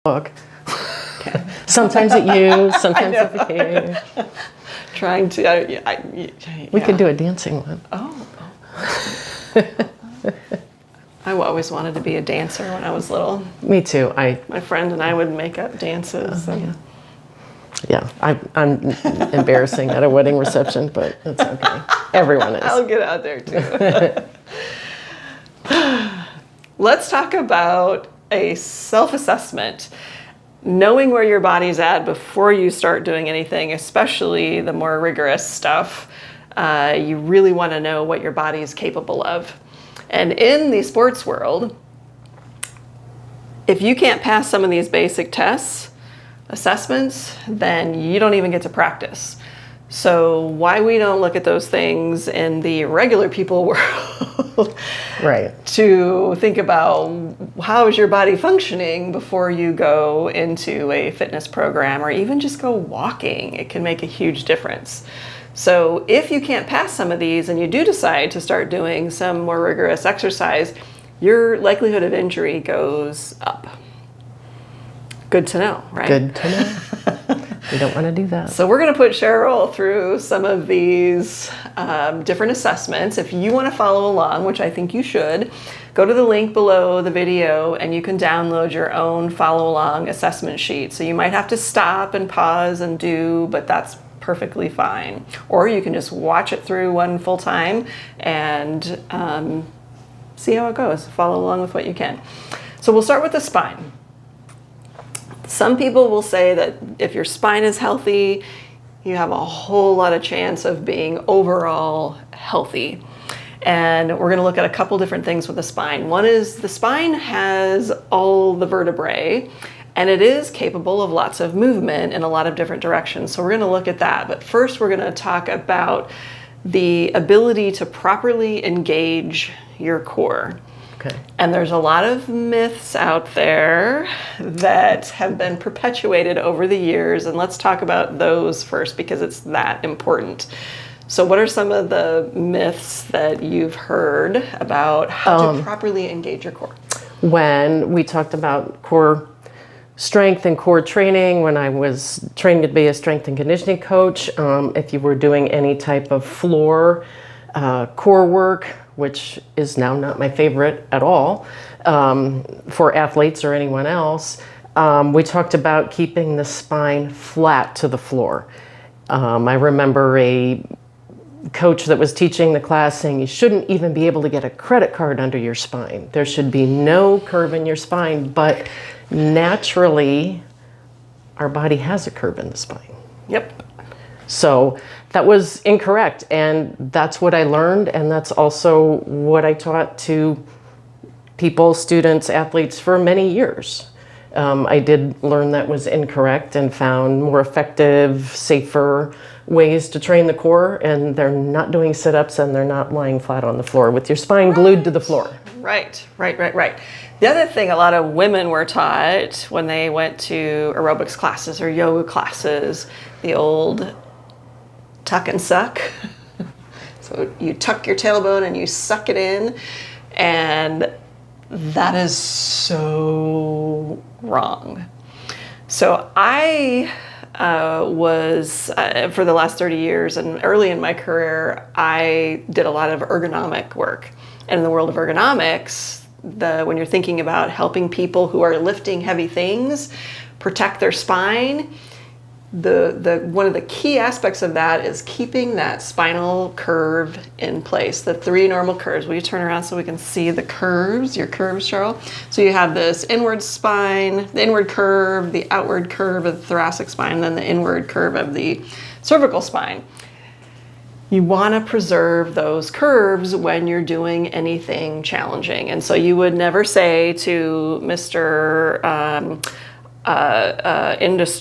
book. Okay. Sometimes at you, sometimes at me. Trying to, We could do a dancing one. Oh. I always wanted to be a dancer when I was little. Me too. My friend and I would make up dances. Yeah, I'm embarrassing at a wedding reception, but it's okay. Everyone is. I'll get out there too. Let's talk about a self-assessment. Knowing where your body's at before you start doing anything, especially the more rigorous stuff, you really want to know what your body is capable of. And in the sports world, if you can't pass some of these basic tests, assessments, then you don't even get to practice. So why we don't look at those things in the regular people world, right? To think about how is your body functioning before you go into a fitness program or even just go walking. It can make a huge difference. So if you can't pass some of these and you do decide to start doing some more rigorous exercise, your likelihood of injury goes up. Good to know, right? Good to know. We don't want to do that. So we're going to put Cheryl through some of these different assessments. If you want to follow along, which I think you should, go to the link below the video and you can download your own follow along assessment sheet. So you might have to stop and pause and do, but that's perfectly fine. Or you can just watch it through one full time and see how it goes. Follow along with what you can. So we'll start with the spine. Some people will say that if your spine is healthy, you have a whole lot of chance of being overall healthy. And we're going to look at a couple different things with the spine. One is the spine has all the vertebrae, and it is capable of lots of movement in a lot of different directions. So we're going to look at that. But first, we're going to talk about the ability to properly engage your core. Okay. And there's a lot of myths out there that have been perpetuated over the years, and let's talk about those first because it's that important. So what are some of the myths that you've heard about how to properly engage your core? When we talked about core strength and core training, when I was training to be a strength and conditioning coach, if you were doing any type of floor core work, which is now not my favorite at all for athletes or anyone else, we talked about keeping the spine flat to the floor. I remember a coach that was teaching the class saying you shouldn't even be able to get a credit card under your spine. There should be no curve in your spine, but naturally our body has a curve in the spine. Yep. So that was incorrect, and that's what I learned, and that's also what I taught to people, students, athletes for many years. I did learn that was incorrect and found more effective, safer ways to train the core, and they're not doing sit-ups and they're not lying flat on the floor with your spine glued to the floor. Right. The other thing a lot of women were taught when they went to aerobics classes or yoga classes, the old tuck and suck. So you tuck your tailbone and you suck it in, and that is so wrong. So I was, for the last 30 years and early in my career, I did a lot of ergonomic work. And in the world of ergonomics, when you're thinking about helping people who are lifting heavy things protect their spine, one of the key aspects of that is keeping that spinal curve in place. The three normal curves. Will you turn around so we can see the curves, your curves, Cheryl? So you have this inward spine, the inward curve, the outward curve of the thoracic spine, and then the inward curve of the cervical spine. You want to preserve those curves when you're doing anything challenging. And so you would never say to Mr.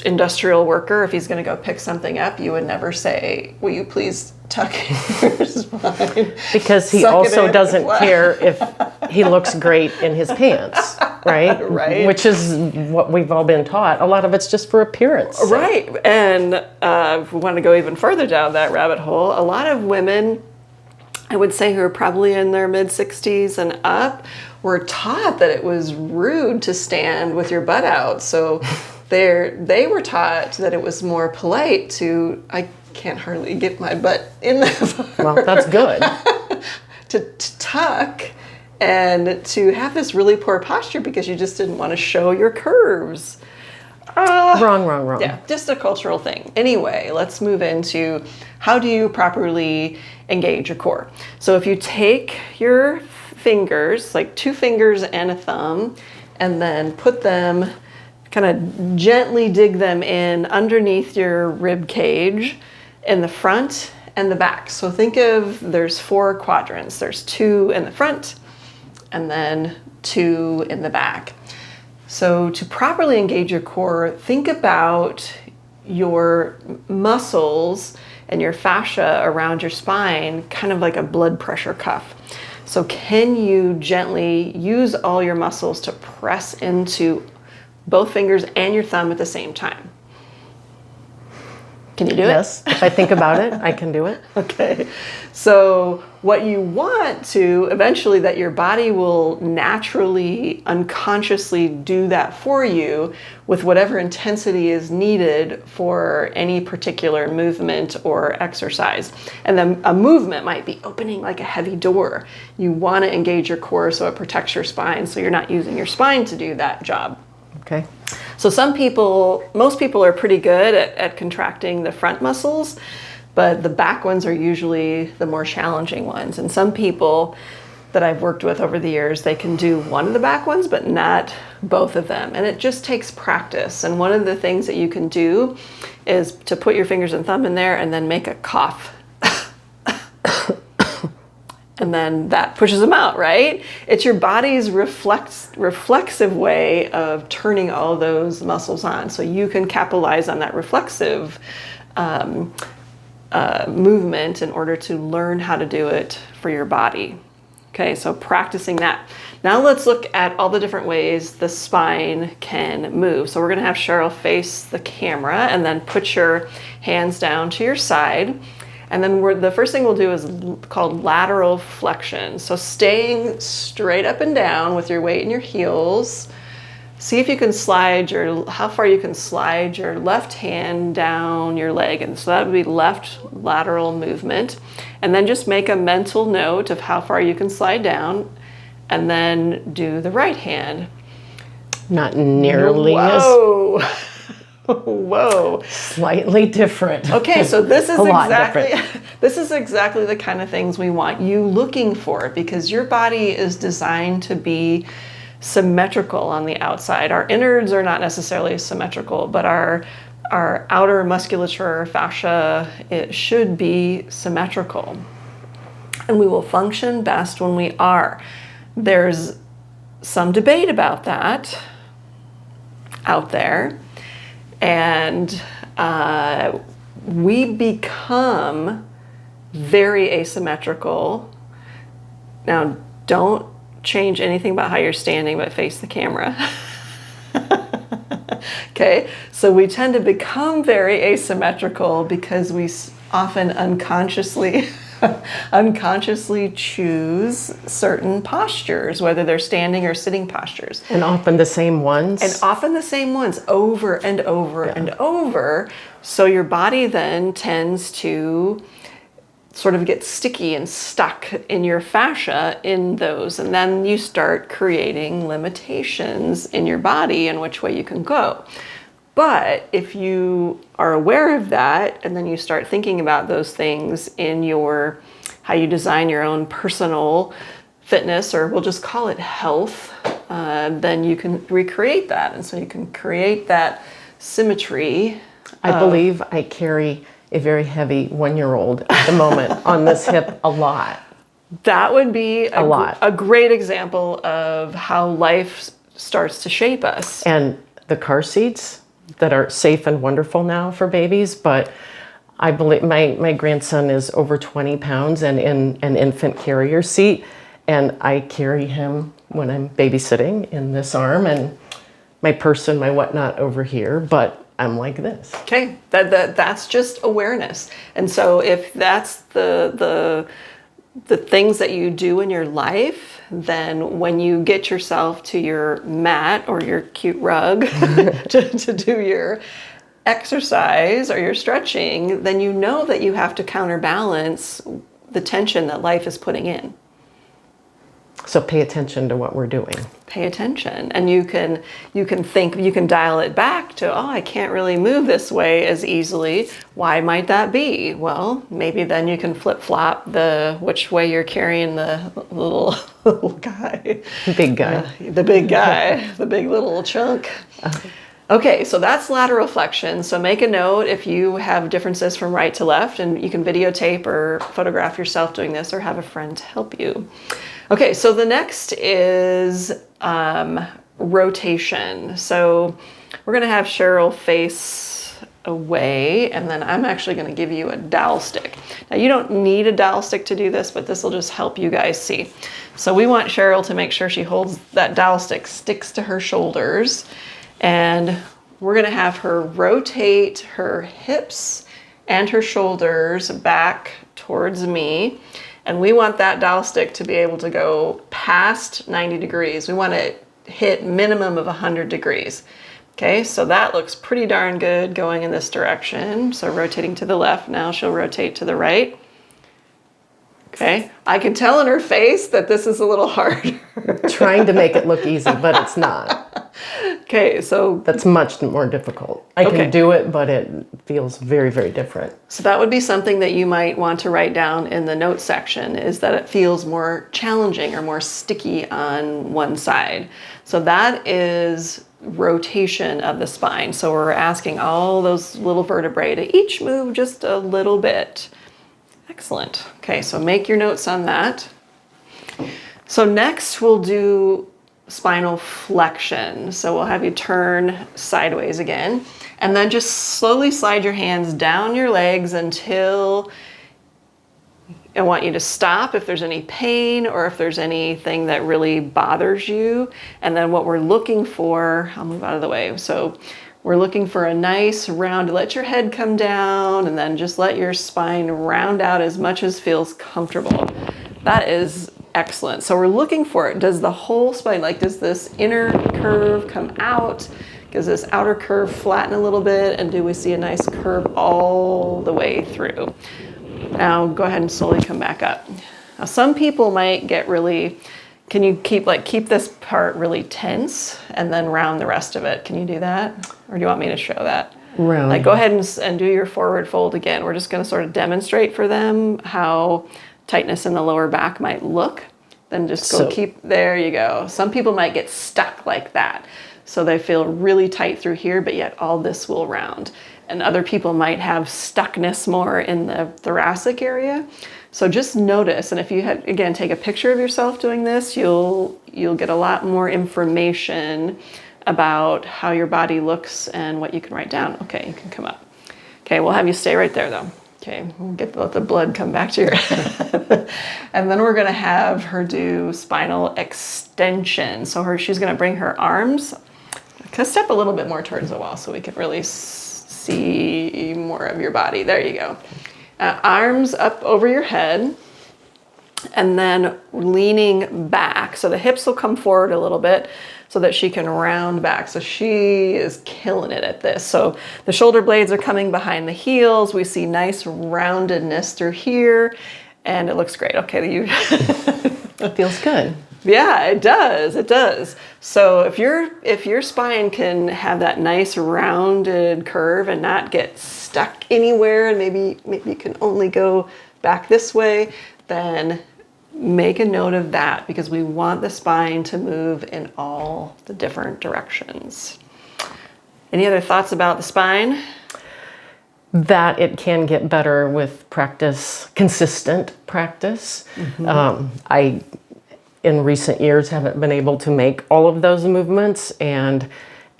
Industrial worker, if he's going to go pick something up, you would never say, will you please tuck your spine? Because he also doesn't care if he looks great in his pants, right? Right. Which is what we've all been taught. A lot of it's just for appearance. Right. And if we want to go even further down that rabbit hole, a lot of women I would say who are probably in their mid-60s and up, were taught that it was rude to stand with your butt out. So they were taught that it was more polite to, I can't hardly get my butt in there. Well, that's good. to tuck and to have this really poor posture because you just didn't want to show your curves. Wrong. Yeah, just a cultural thing. Anyway, let's move into how do you properly engage your core. So if you take your fingers, like 2 fingers and a thumb, and then put them, kind of gently dig them in underneath your rib cage in the front and the back. So think of, there's 4 quadrants. There's 2 in the front and then 2 in the back. So to properly engage your core, think about your muscles and your fascia around your spine, kind of like a blood pressure cuff. So can you gently use all your muscles to press into both fingers and your thumb at the same time? Can you do it? Yes, if I think about it, I can do it. Okay. So what you want to eventually, that your body will naturally, unconsciously do that for you with whatever intensity is needed for any particular movement or exercise. And then a movement might be opening like a heavy door. You want to engage your core so it protects your spine, so you're not using your spine to do that job. Okay. So most people are pretty good at contracting the front muscles, but the back ones are usually the more challenging ones. And some people that I've worked with over the years, they can do one of the back ones, but not both of them. And it just takes practice. And one of the things that you can do is to put your fingers and thumb in there and then make a cough. And then that pushes them out, right? It's your body's reflexive way of turning all those muscles on. So you can capitalize on that reflexive movement in order to learn how to do it for your body. Okay, so practicing that. Now let's look at all the different ways the spine can move. So we're gonna have Cheryl face the camera and then put your hands down to your side. And then the first thing we'll do is called lateral flexion. So staying straight up and down with your weight in your heels. See if you can how far you can slide your left hand down your leg. And so that would be left lateral movement. And then just make a mental note of how far you can slide down and then do the right hand. Not nearly Whoa. Whoa. Slightly different. Okay, so this is different. This is exactly the kind of things we want you looking for, because your body is designed to be symmetrical on the outside. Our innards are not necessarily symmetrical, but our outer musculature, fascia, it should be symmetrical. And we will function best when we are. There's some debate about that out there. And we become very asymmetrical. Now, don't change anything about how you're standing, but face the camera. Okay, so we tend to become very asymmetrical because we often unconsciously choose certain postures, whether they're standing or sitting postures. And often the same ones. And often the same ones over and over and over. So your body then tends to sort of get sticky and stuck in your fascia in those. And then you start creating limitations in your body and which way you can go. But if you are aware of that, and then you start thinking about those things in how you design your own personal fitness, or we'll just call it health, then you can recreate that. And so you can create that symmetry. I believe I carry a very heavy 1-year-old at the moment on this hip a lot. That would be a great example of how life starts to shape us. And the car seats that are safe and wonderful now for babies, but I believe my grandson is over 20 pounds and in an infant carrier seat, and I carry him when I'm babysitting in this arm, and my purse and my whatnot over here, but I'm like this. Okay, that's just awareness. And so if that's the the things that you do in your life, then when you get yourself to your mat or your cute rug to do your exercise or your stretching, then you know that you have to counterbalance the tension that life is putting in. So pay attention to what we're doing. Pay attention, and you can think, you can dial it back to, oh, I can't really move this way as easily. Why might that be? Well, maybe then you can flip-flop which way you're carrying the little guy. Big guy. The big guy, the big little chunk. Okay, so that's lateral flexion. So make a note if you have differences from right to left, and you can videotape or photograph yourself doing this or have a friend help you. Okay, so the next is rotation. So we're gonna have Cheryl face away, and then I'm actually gonna give you a dowel stick. Now you don't need a dowel stick to do this, but this will just help you guys see. So we want Cheryl to make sure she holds that dowel stick, sticks to her shoulders, and we're gonna have her rotate her hips and her shoulders back towards me. And we want that dowel stick to be able to go past 90 degrees. We want to hit minimum of 100 degrees. Okay, so that looks pretty darn good going in this direction. So rotating to the left, now she'll rotate to the right. Okay, I can tell in her face that this is a little harder. Trying to make it look easy, but it's not. Okay, so that's much more difficult. I can do it, but it feels very, very different. So that would be something that you might want to write down in the notes section, is that it feels more challenging or more sticky on one side. So that is rotation of the spine. So we're asking all those little vertebrae to each move just a little bit. Excellent. Okay, so make your notes on that. So next we'll do spinal flexion. So we'll have you turn sideways again, and then just slowly slide your hands down your legs until I want you to stop if there's any pain or if there's anything that really bothers you. And then what we're looking for, I'll move out of the way. So we're looking for a nice round, let your head come down and then just let your spine round out as much as feels comfortable. That is excellent. So we're looking for it. Does the whole spine, like does this inner curve come out? Does this outer curve flatten a little bit? And do we see a nice curve all the way through? Now go ahead and slowly come back up. Now some people might get really, can you keep this part really tense and then round the rest of it? Can you do that? Or do you want me to show that? Round. Like go ahead and do your forward fold again. We're just gonna sort of demonstrate for them how tightness in the lower back might look. Then just go there you go. Some people might get stuck like that. So they feel really tight through here, but yet all this will round. And other people might have stuckness more in the thoracic area. So just notice, and if you had, again, take a picture of yourself doing this, you'll get a lot more information about how your body looks and what you can write down. Okay, you can come up. Okay, we'll have you stay right there though. Okay, we'll let the blood come back to your head. And then we're gonna have her do spinal extension. So she's gonna bring her arms, step a little bit more towards the wall so we can really see more of your body. There you go. Arms up over your head and then leaning back. So the hips will come forward a little bit so that she can round back. So she is killing it at this. So the shoulder blades are coming behind the heels. We see nice roundedness through here and it looks great. Okay, it feels good. Yeah, it does. It does. So if your spine can have that nice rounded curve and not get stuck anywhere, and maybe you can only go back this way, then make a note of that because we want the spine to move in all the different directions. Any other thoughts about the spine? That it can get better with practice, consistent practice. I in recent years haven't been able to make all of those movements and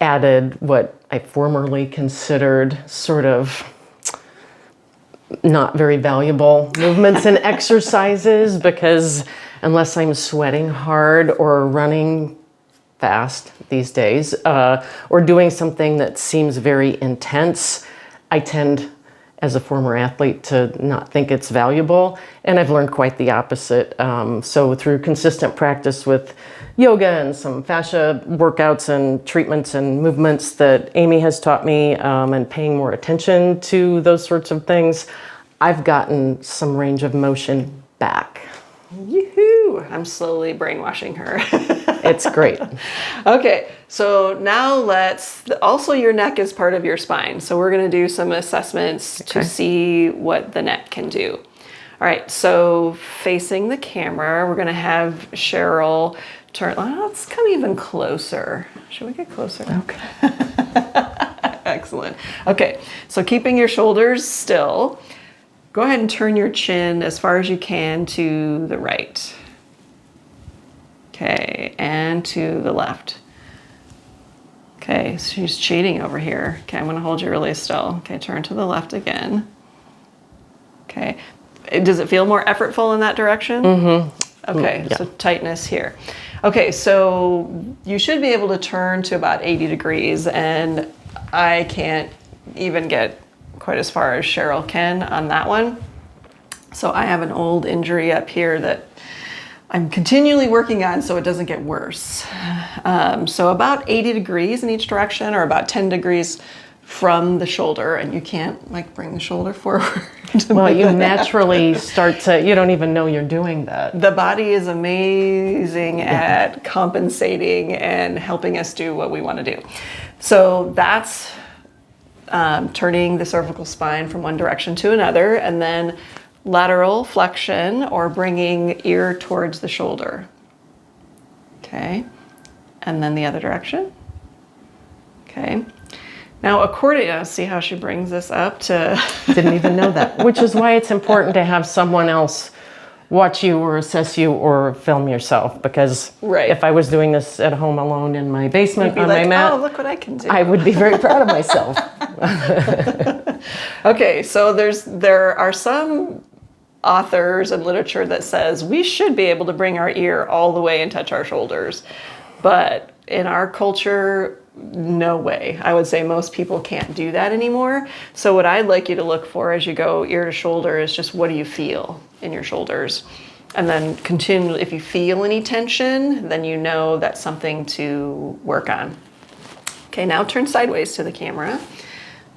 added what I formerly considered sort of not very valuable movements and exercises because unless I'm sweating hard or running fast these days or doing something that seems very intense, I tend, as a former athlete to not think it's valuable. And I've learned quite the opposite. So through consistent practice with yoga and some fascia workouts and treatments and movements that Amy has taught me, and paying more attention to those sorts of things, I've gotten some range of motion back. Yoo-hoo! I'm slowly brainwashing her. It's great. Okay, so now also your neck is part of your spine. So we're gonna do some assessments to see what the neck can do. All right, so facing the camera, we're gonna have Cheryl turn, let's come even closer. Should we get closer? Okay. Excellent. Okay, so keeping your shoulders still, go ahead and turn your chin as far as you can to the right. Okay, and to the left. Okay, so she's cheating over here. Okay, I'm gonna hold you really still. Okay, turn to the left again. Okay, does it feel more effortful in that direction? Mm-hmm. Okay, yeah. So tightness here. Okay, so you should be able to turn to about 80 degrees, and I can't even get quite as far as Cheryl can on that one. So I have an old injury up here that I'm continually working on so it doesn't get worse. So about 80 degrees in each direction, or about 10 degrees from the shoulder, and you can't like bring the shoulder forward. Well, you naturally start to, you don't even know you're doing that. The body is amazing at compensating and helping us do what we want to do. So that's turning the cervical spine from one direction to another, and then lateral flexion, or bringing ear towards the shoulder. Okay, and then the other direction. Okay, now accordion, see how she brings this up to... Didn't even know that, which is why it's important to have someone else watch you or assess you or film yourself, because if I was doing this at home alone in my basement on my mat, oh, look what I can do. I would be very proud of myself. Okay, so there are some authors and literature that says we should be able to bring our ear all the way and touch our shoulders. But in our culture, no way. I would say most people can't do that anymore. So what I'd like you to look for as you go ear to shoulder is just, what do you feel in your shoulders? And then continue, if you feel any tension, then you know that's something to work on. Okay, now turn sideways to the camera.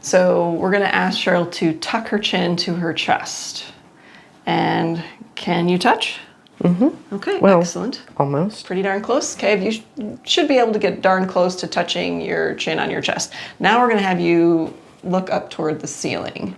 So we're gonna ask Cheryl to tuck her chin to her chest. And can you touch? Mm-hmm. Okay, well, excellent. Almost. Pretty darn close. Okay, you should be able to get darn close to touching your chin on your chest. Now we're gonna have you look up toward the ceiling.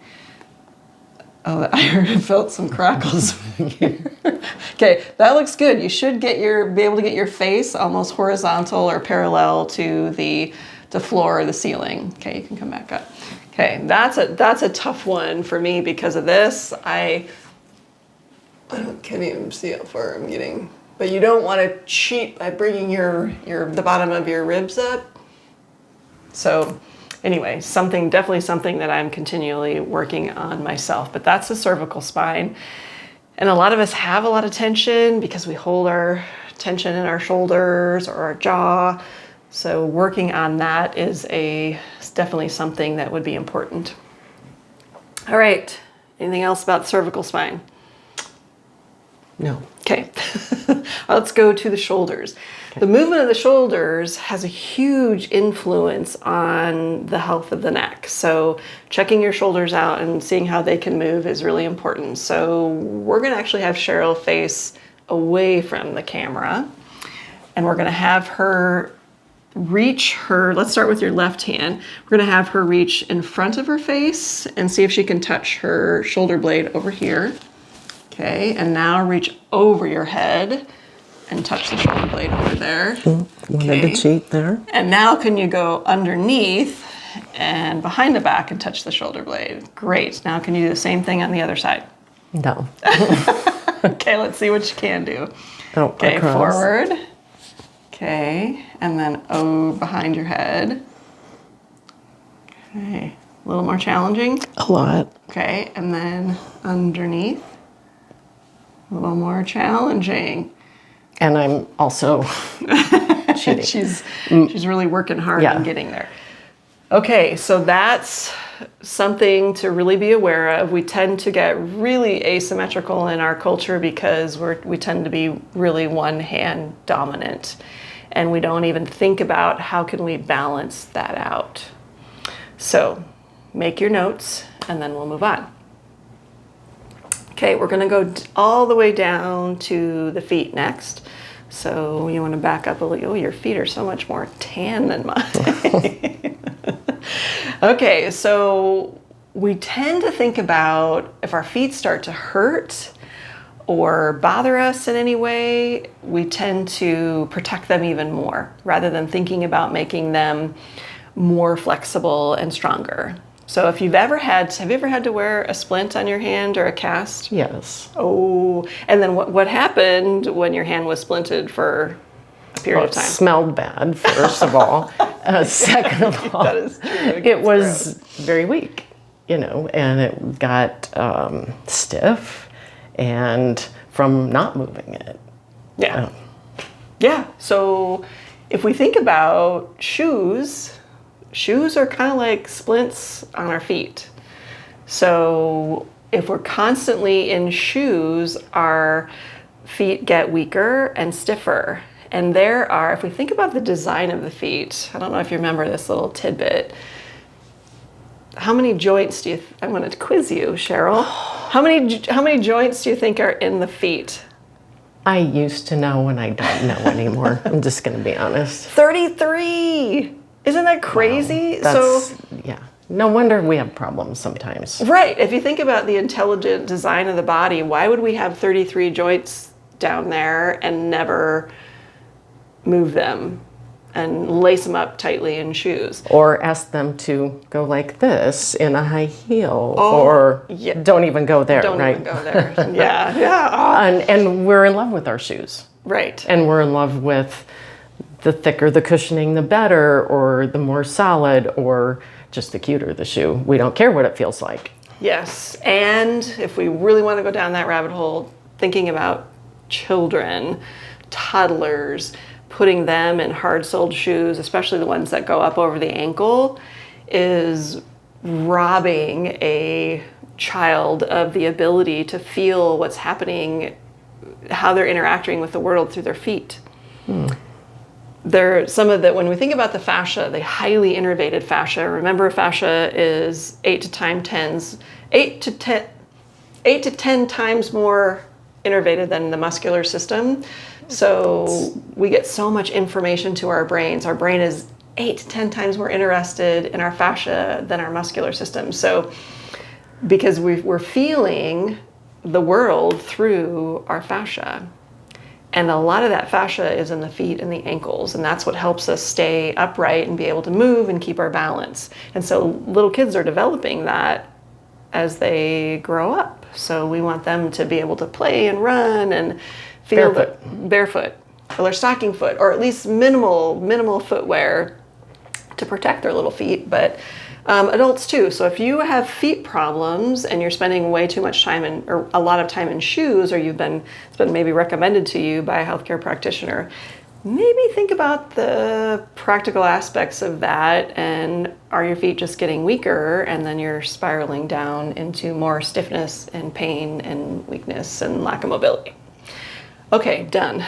Oh, I felt some crackles. Okay, that looks good. You should be able to get your face almost horizontal or parallel to the floor or the ceiling. Okay, you can come back up. Okay, that's a tough one for me because of this. I can't even see how far I'm getting. But you don't want to cheat by bringing the bottom of your ribs up. So anyway, definitely something that I'm continually working on myself. But that's the cervical spine. And a lot of us have a lot of tension because we hold our tension in our shoulders or our jaw. So working on that is definitely something that would be important. All right, anything else about the cervical spine? No. Okay, let's go to the shoulders. Okay. The movement of the shoulders has a huge influence on the health of the neck. So checking your shoulders out and seeing how they can move is really important. So we're gonna actually have Cheryl face away from the camera, and we're gonna have her let's start with your left hand. We're gonna have her reach in front of her face and see if she can touch her shoulder blade over here. Okay, and now reach over your head and touch the shoulder blade over there. Wanted to cheat there. And now can you go underneath and behind the back and touch the shoulder blade? Great. Now can you do the same thing on the other side? No. Okay, let's see what you can do. Oh, okay, across. Forward. Okay, and then behind your head. Okay, a little more challenging. A lot. Okay, and then underneath. A little more challenging. And I'm also cheating. She's really working hard on getting there. Okay, so that's something to really be aware of. We tend to get really asymmetrical in our culture because we tend to be really one hand dominant, and we don't even think about how can we balance that out. So make your notes and then we'll move on. Okay, we're going to go all the way down to the feet next. So you want to back up a little. Oh, your feet are so much more tan than mine. Okay, so we tend to think about if our feet start to hurt or bother us in any way, we tend to protect them even more rather than thinking about making them more flexible and stronger. So if have you ever had to wear a splint on your hand or a cast? Yes. Oh, and then what happened when your hand was splinted for a period of time? It smelled bad, first of all. Second of all, That is true. it was very weak, and it got stiff and from not moving it. Yeah. Yeah. So if we think about shoes are kind of like splints on our feet. So if we're constantly in shoes, our feet get weaker and stiffer. And if we think about the design of the feet, I don't know if you remember this little tidbit. How many joints I'm going to quiz you, Cheryl. How many joints do you think are in the feet? I used to know and I don't know anymore. I'm just going to be honest. 33! Isn't that crazy? Wow, yeah. No wonder we have problems sometimes. Right. If you think about the intelligent design of the body, why would we have 33 joints down there and never move them and lace them up tightly in shoes? Or ask them to go like this in a high heel. Yeah. Don't even go there, Don't right? even go there. Yeah. And we're in love with our shoes. Right. And we're in love with the thicker the cushioning, the better, or the more solid, or just the cuter the shoe. We don't care what it feels like. Yes. And if we really want to go down that rabbit hole, thinking about children, toddlers, putting them in hard-soled shoes, especially the ones that go up over the ankle, is robbing a child of the ability to feel what's happening, how they're interacting with the world through their feet. When we think about the fascia, the highly innervated fascia, remember fascia is 8 to 10 times more innervated than the muscular system. So we get so much information to our brains. Our brain is 8 to 10 times more interested in our fascia than our muscular system. So because we're feeling the world through our fascia. And a lot of that fascia is in the feet and the ankles, and that's what helps us stay upright and be able to move and keep our balance. And so little kids are developing that as they grow up. So we want them to be able to play and run and feel barefoot or stocking foot, or at least minimal footwear to protect their little feet. But adults too. So if you have feet problems and you're spending way too much time or a lot of time in shoes, or it's been maybe recommended to you by a healthcare practitioner, maybe think about the practical aspects of that. And are your feet just getting weaker, and then you're spiraling down into more stiffness and pain and weakness and lack of mobility? Okay, done.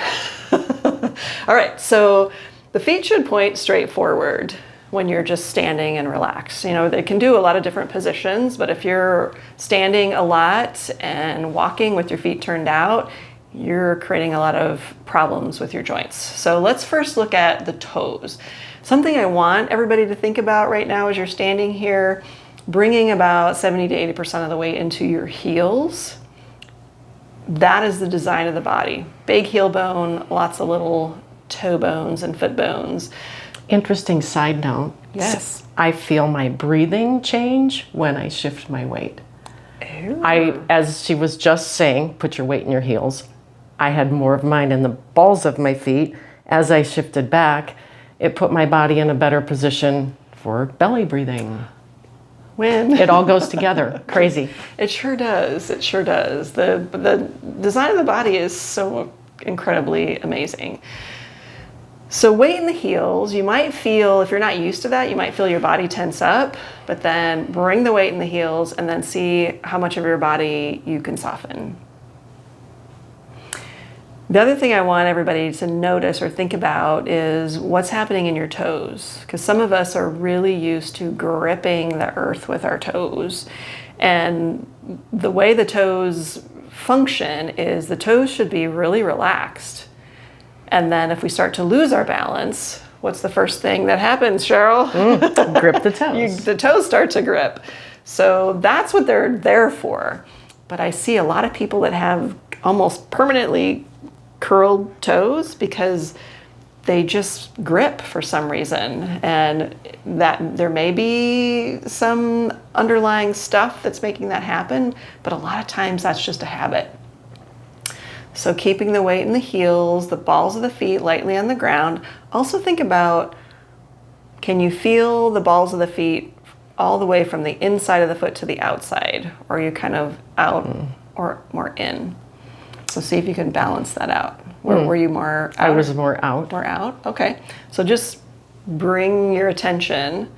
All right, so the feet should point straight forward when you're just standing and relaxed. They can do a lot of different positions, but if you're standing a lot and walking with your feet turned out, you're creating a lot of problems with your joints. So let's first look at the toes. Something I want everybody to think about right now as you're standing here, bringing about 70 to 80% of the weight into your heels. That is the design of the body. Big heel bone, lots of little toe bones and foot bones. Interesting side note. Yes. I feel my breathing change when I shift my weight. Ooh. As she was just saying, put your weight in your heels. I had more of mine in the balls of my feet. As I shifted back, it put my body in a better position for belly breathing. It all goes together. Crazy. It sure does. It sure does. The design of the body is so incredibly amazing. So weight in the heels, you might feel, if you're not used to that, you might feel your body tense up, but then bring the weight in the heels and then see how much of your body you can soften. The other thing I want everybody to notice or think about is what's happening in your toes. Because some of us are really used to gripping the earth with our toes. And the way the toes function is the toes should be really relaxed. And then if we start to lose our balance, what's the first thing that happens, Cheryl? Grip the toes. The toes start to grip. So that's what they're there for. But I see a lot of people that have almost permanently curled toes because they just grip for some reason. And that there may be some underlying stuff that's making that happen, but a lot of times that's just a habit. So keeping the weight in the heels, the balls of the feet lightly on the ground. Also think about, can you feel the balls of the feet all the way from the inside of the foot to the outside? Or are you kind of out or more in? So see if you can balance that out. Were you more out? I was more out. More out? Okay. So just bring your attention.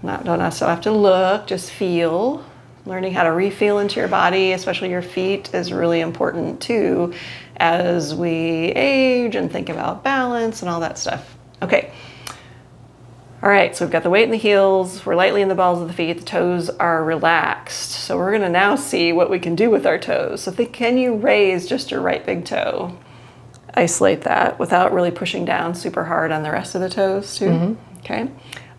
Don't necessarily have to look, just feel. Learning how to re-feel into your body, especially your feet, is really important too as we age and think about balance and all that stuff. Okay. All right, so we've got the weight in the heels, we're lightly in the balls of the feet, the toes are relaxed. So we're gonna now see what we can do with our toes. So can you raise just your right big toe? Isolate that without really pushing down super hard on the rest of the toes too. Okay.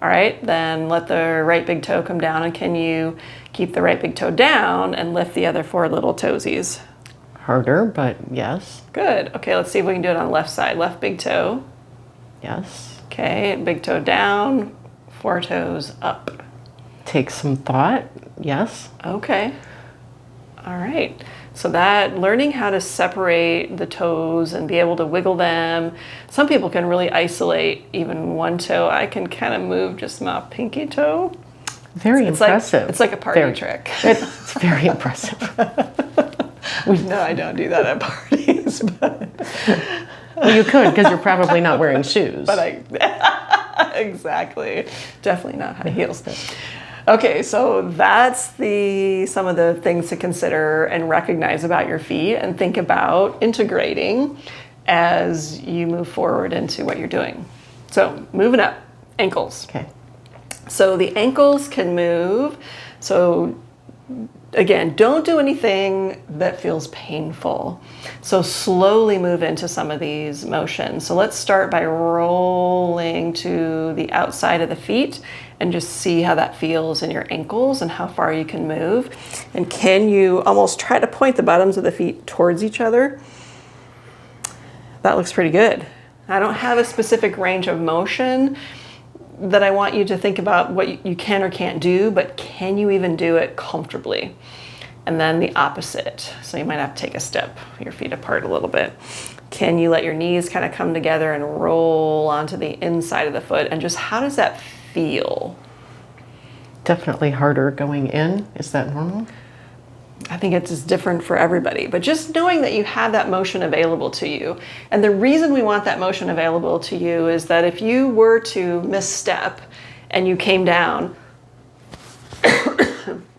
All right, then let the right big toe come down, and can you keep the right big toe down and lift the other 4 little toesies? Harder, but yes. Good. Okay, let's see if we can do it on the left side. Left big toe. Yes. Okay, big toe down, 4 toes up. Take some thought. Yes. Okay. All right. So that learning how to separate the toes and be able to wiggle them. Some people can really isolate even one toe. I can kind of move just my pinky toe. Very impressive. It's like a party trick. It's very impressive. No, I don't do that at parties. But well, you could, because you're probably not wearing shoes. But exactly. Definitely not high heels. Okay, so that's some of the things to consider and recognize about your feet and think about integrating as you move forward into what you're doing. So moving up, ankles. Okay. So the ankles can move. So again, don't do anything that feels painful. So slowly move into some of these motions. So let's start by rolling to the outside of the feet and just see how that feels in your ankles and how far you can move. And can you almost try to point the bottoms of the feet towards each other? That looks pretty good. I don't have a specific range of motion that I want you to think about what you can or can't do, but can you even do it comfortably? And then the opposite. So you might have to take a step, your feet apart a little bit. Can you let your knees kind of come together and roll onto the inside of the foot? And just how does that feel? Definitely harder going in. Is that normal? I think it's just different for everybody, but just knowing that you have that motion available to you. And the reason we want that motion available to you is that if you were to misstep and you came down,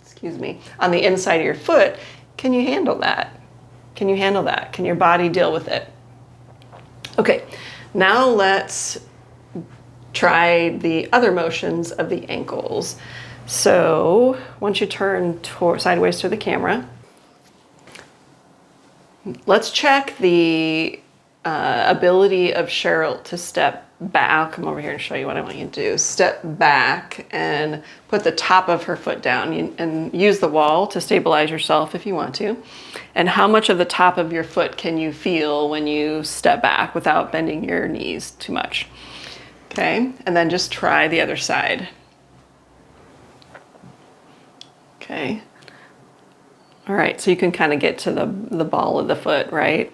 excuse me, on the inside of your foot, can you handle that? Can you handle that? Can your body deal with it? Okay, now let's try the other motions of the ankles. So once you turn sideways to the camera, let's check the ability of Cheryl to step back. I'll come over here and show you what I want you to do. Step back and put the top of her foot down and use the wall to stabilize yourself if you want to. And how much of the top of your foot can you feel when you step back without bending your knees too much? Okay, and then just try the other side. Okay. All right, so you can kind of get to the ball of the foot, right?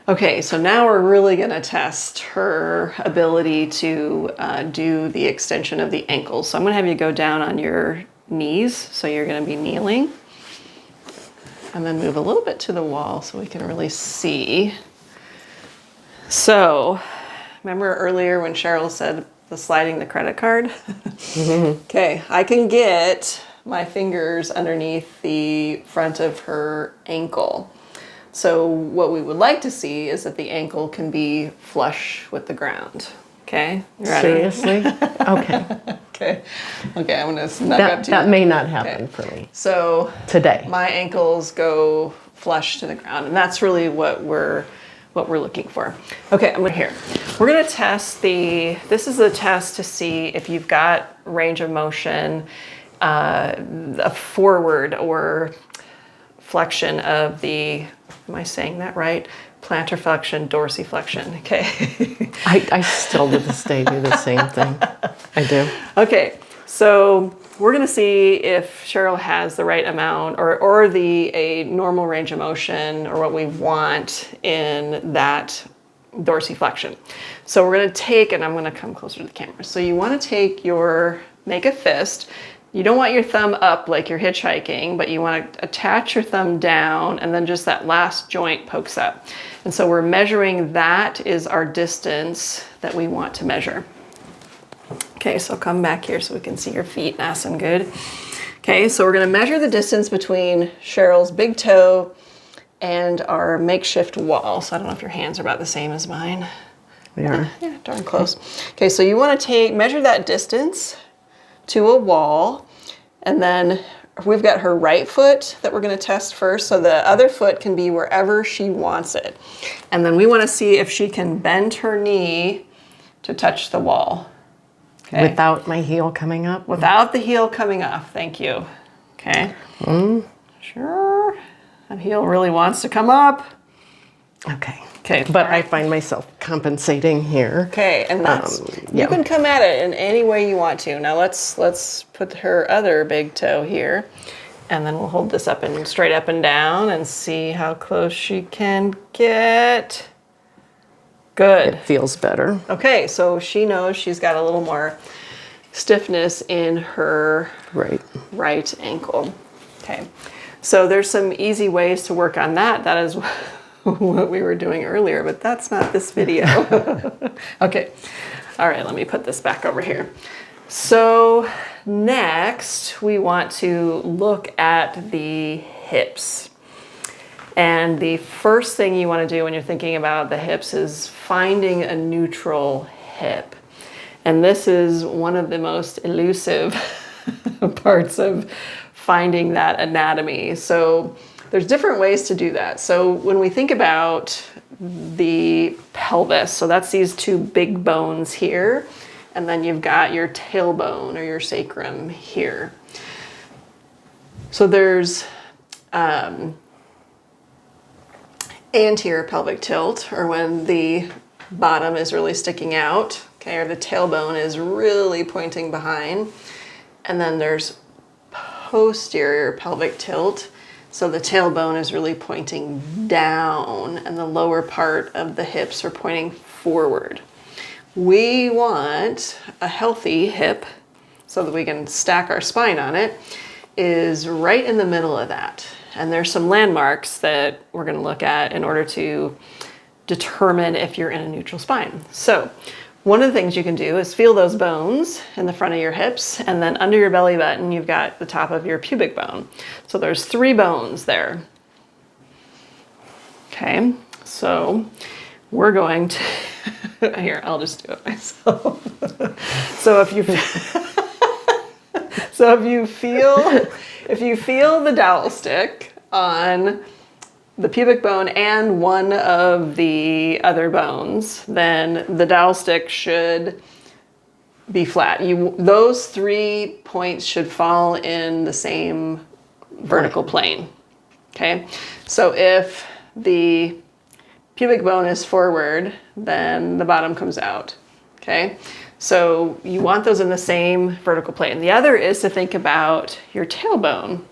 Okay, so now we're really gonna test her ability to do the extension of the ankles. So I'm gonna have you go down on your knees. So you're gonna be kneeling. And then move a little bit to the wall so we can really see. So remember earlier when Cheryl said the sliding the credit card? Okay, I can get my fingers underneath the front of her ankle. So what we would like to see is that the ankle can be flush with the ground. Okay, you ready? Seriously? Okay. Okay, I'm gonna snug up to you. That may not happen for me So today. my ankles go flush to the ground, and that's really what we're looking for. Okay, I'm gonna here. We're gonna test this is a test to see if you've got range of motion, a forward or flexion of the, am I saying that right? Plantar flexion, dorsiflexion, okay. I still to this day do the same thing. I do. Okay, so we're gonna see if Cheryl has the right amount or a normal range of motion or what we want in that dorsiflexion. So we're gonna take, and I'm gonna come closer to the camera. So you wanna make a fist. You don't want your thumb up like you're hitchhiking, but you want to attach your thumb down and then just that last joint pokes up. And so we're measuring, that is our distance that we want to measure. Okay, so come back here so we can see your feet nice and good. Okay, so we're going to measure the distance between Cheryl's big toe and our makeshift wall. So I don't know if your hands are about the same as mine. We are. Yeah, darn close. Okay, so you want to measure that distance to a wall, and then we've got her right foot that we're going to test first, so the other foot can be wherever she wants it. And then we want to see if she can bend her knee to touch the wall. Okay. Without my heel coming up? Without the heel coming off, thank you. Okay. Sure. That heel really wants to come up. Okay. Okay. But I find myself compensating here. Okay, and that's, yeah. you can come at it in any way you want to. Now let's put her other big toe here, and then we'll hold this up and straight up and down and see how close she can get. Good. It feels better. Okay, so she knows she's got a little more stiffness in her right ankle. Okay, so there's some easy ways to work on that. That is what we were doing earlier, but that's not this video. Okay, all right, let me put this back over here. So next we want to look at the hips. And the first thing you want to do when you're thinking about the hips is finding a neutral hip. And this is one of the most elusive parts of finding that anatomy. So there's different ways to do that. So when we think about the pelvis, so that's these two big bones here, and then you've got your tailbone or your sacrum here. So there's anterior pelvic tilt, or when the bottom is really sticking out, okay, or the tailbone is really pointing behind. And then there's posterior pelvic tilt. So the tailbone is really pointing down and the lower part of the hips are pointing forward. We want a healthy hip so that we can stack our spine on it, is right in the middle of that. And there's some landmarks that we're going to look at in order to determine if you're in a neutral spine. So one of the things you can do is feel those bones in the front of your hips, and then under your belly button, you've got the top of your pubic bone. So there's 3 bones there. Okay, so we're going to, here, I'll just do it myself. So if you feel the dowel stick on the pubic bone and one of the other bones, then the dowel stick should be flat. Those 3 points should fall in the same vertical plane. Okay, so if the pubic bone is forward, then the bottom comes out. Okay, so you want those in the same vertical plane. The other is to think about your tailbone.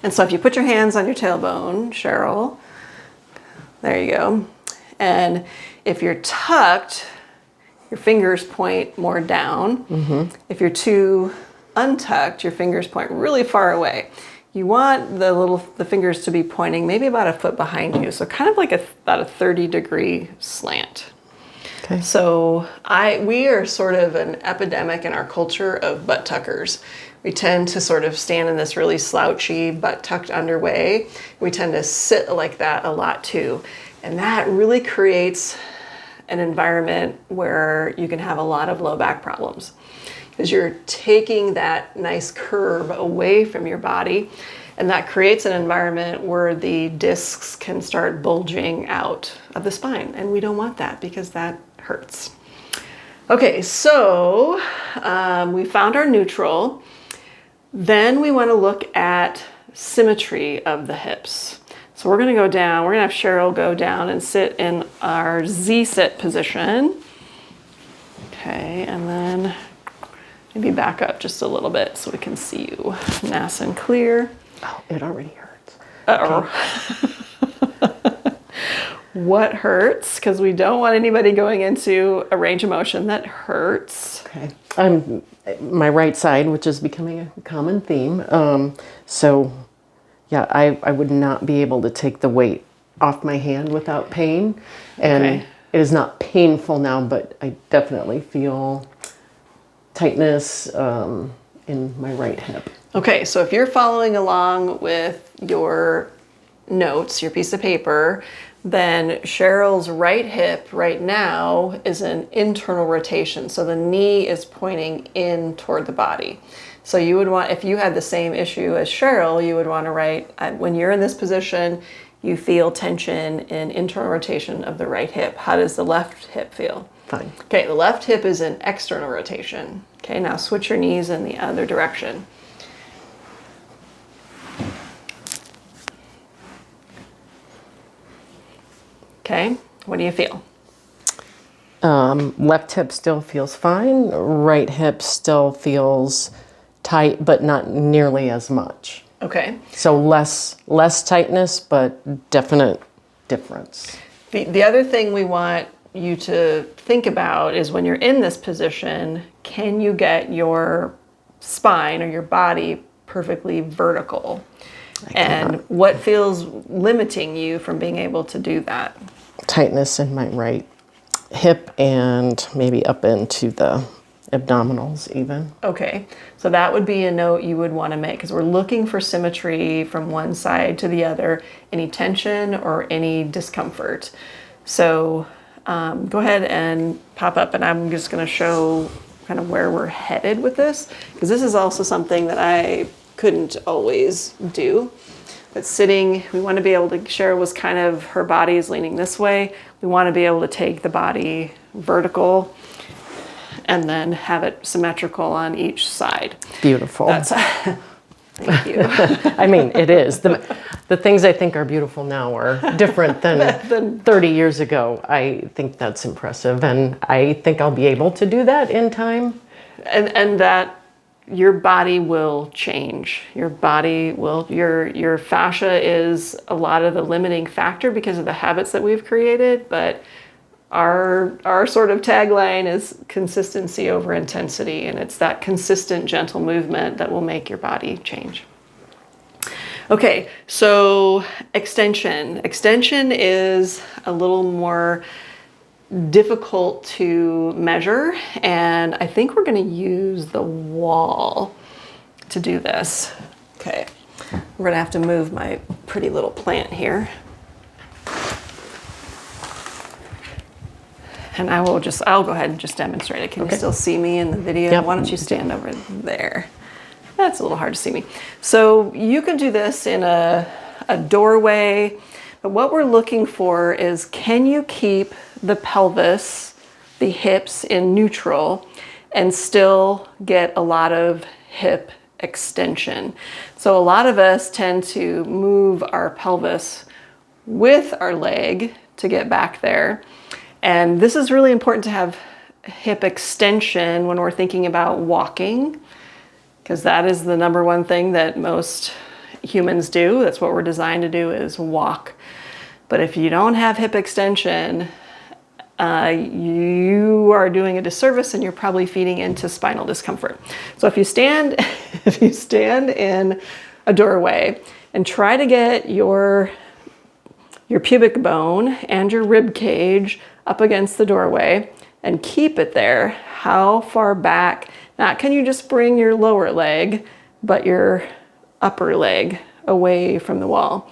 And so if you put your hands on your tailbone, Cheryl, there you go. And if you're tucked, your fingers point more down. Mm-hmm. If you're too untucked, your fingers point really far away. You want the fingers to be pointing maybe about a foot behind you. So kind of like about a 30-degree slant. Okay. So we are sort of an epidemic in our culture of butt tuckers. We tend to sort of stand in this really slouchy, butt tucked under way. We tend to sit like that a lot too. And that really creates an environment where you can have a lot of low back problems, because you're taking that nice curve away from your body, and that creates an environment where the discs can start bulging out of the spine. And we don't want that, because that hurts. Okay, so we found our neutral. Then we want to look at symmetry of the hips. So we're going to go down, we're going to have Cheryl go down and sit in our Z-sit position. Okay, and then maybe back up just a little bit so we can see you nice and clear. Oh, it already hurts. Uh-oh. Okay. What hurts? Because we don't want anybody going into a range of motion that hurts. Okay. My right side, which is becoming a common theme. So, yeah, I would not be able to take the weight off my hand without pain. And Okay. it is not painful now, but I definitely feel tightness in my right hip. Okay, so if you're following along with your notes, your piece of paper, then Cheryl's right hip right now is an internal rotation. So the knee is pointing in toward the body. So you would want, if you had the same issue as Cheryl, you would want to write, when you're in this position, you feel tension in internal rotation of the right hip. How does the left hip feel? Fine. Okay, the left hip is an external rotation. Okay, now switch your knees in the other direction. Okay, what do you feel? Left hip still feels fine. Right hip still feels tight, but not nearly as much. Okay. So less tightness, but definite difference. The other thing we want you to think about is, when you're in this position, can you get your spine or your body perfectly vertical? And what feels limiting you from being able to do that? Tightness in my right hip and maybe up into the abdominals even. Okay, so that would be a note you would want to make, because we're looking for symmetry from one side to the other, any tension or any discomfort. So go ahead and pop up, and I'm just going to show kind of where we're headed with this, because this is also something that I couldn't always do. But sitting, we want to be able to, Cheryl was kind of, her body is leaning this way. We want to be able to take the body vertical and then have it symmetrical on each side. Beautiful. That's, thank you. I mean, it is. The things I think are beautiful now are different than 30 years ago. I think that's impressive, and I think I'll be able to do that in time. And that your body will change. Your body will, your fascia is a lot of the limiting factor because of the habits that we've created, but our sort of tagline is consistency over intensity, and it's that consistent, gentle movement that will make your body change. Okay, so extension. Extension is a little more difficult to measure, and I think we're going to use the wall to do this. Okay, we're going to have to move my pretty little plant here. And I'll go ahead and just demonstrate it. Can you still see me in the video? Yep. Why don't you stand over there? That's a little hard to see me. So you can do this in a doorway, but what we're looking for is, can you keep the pelvis, the hips in neutral, and still get a lot of hip extension? So a lot of us tend to move our pelvis with our leg to get back there. And this is really important to have hip extension when we're thinking about walking, because that is the number one thing that most humans do. That's what we're designed to do, is walk. But if you don't have hip extension, you are doing a disservice, and you're probably feeding into spinal discomfort. So if you stand in a doorway and try to get your pubic bone and your rib cage up against the doorway, and keep it there, how far back, not can you just bring your lower leg, but your upper leg away from the wall.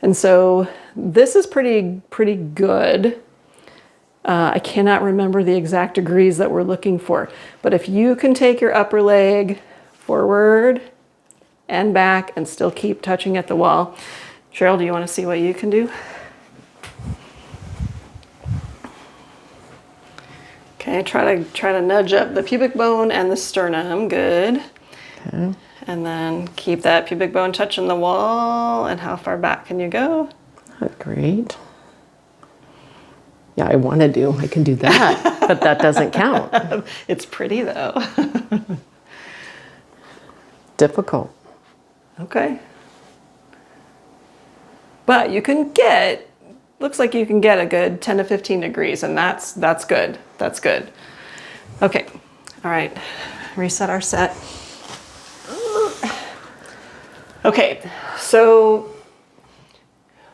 And so this is pretty good. I cannot remember the exact degrees that we're looking for, but if you can take your upper leg forward and back and still keep touching at the wall. Cheryl, do you want to see what you can do? Okay, try to nudge up the pubic bone and the sternum. Good. Okay. And then keep that pubic bone touching the wall. And how far back can you go? Great. Yeah, I can do that, but that doesn't count. It's pretty though. Difficult. Okay. But you can looks like you can get a good 10 to 15 degrees, and that's good. That's good. Okay. All right. Reset our set. Okay. So